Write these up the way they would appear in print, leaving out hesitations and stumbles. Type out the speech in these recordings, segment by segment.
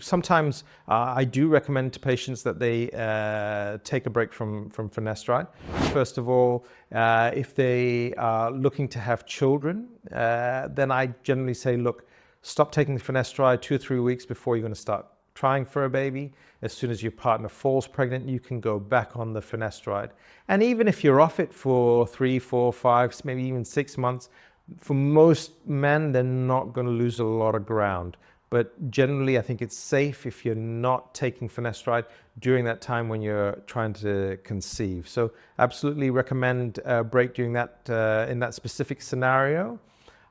Sometimes I do recommend to patients that they take a break from finasteride. First of all, if they are looking to have children, then I generally say, look, stop taking the finasteride 2 or 3 weeks before you're going to start trying for a baby. As soon as your partner falls pregnant, you can go back on the finasteride. And even if you're off it for 3, 4, 5, maybe even 6 months, for most men, they're not going to lose a lot of ground. But generally, I think it's safe if you're not taking finasteride during that time when you're trying to conceive. So absolutely recommend a break during that, in that specific scenario.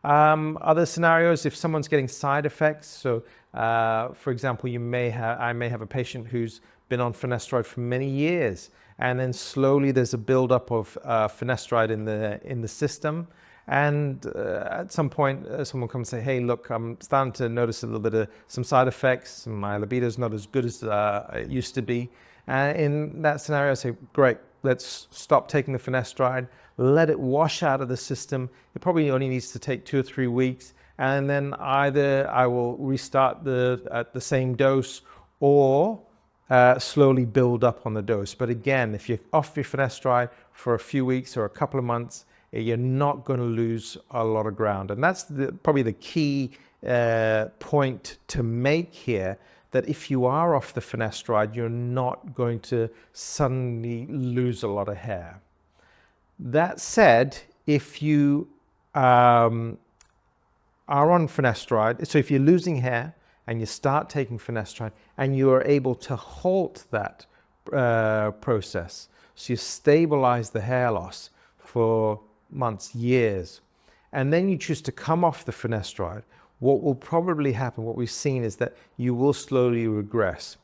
Other scenarios, if someone's getting side effects, so for example, I may have a patient who's been on finasteride for many years, and then slowly there's a buildup of finasteride in the system. And at some point, someone comes and say, hey, look, I'm starting to notice a little bit of some side effects. My libido is not as good as it used to be. In that scenario, I say, great, let's stop taking the finasteride, let it wash out of the system. It probably only needs to take 2 or 3 weeks. And then either I will restart at the same dose or slowly build up on the dose. But again, if you're off your finasteride for a few weeks or a couple of months, you're not going to lose a lot of ground. And that's probably the key point to make here, that if you are off the finasteride, you're not going to suddenly lose a lot of hair. That said, if you are on finasteride, so if you're losing hair and you start taking finasteride and you are able to halt that process, so you stabilize the hair loss for months, years, and then you choose to come off the finasteride, what will probably happen, what we've seen, is that you will slowly regress.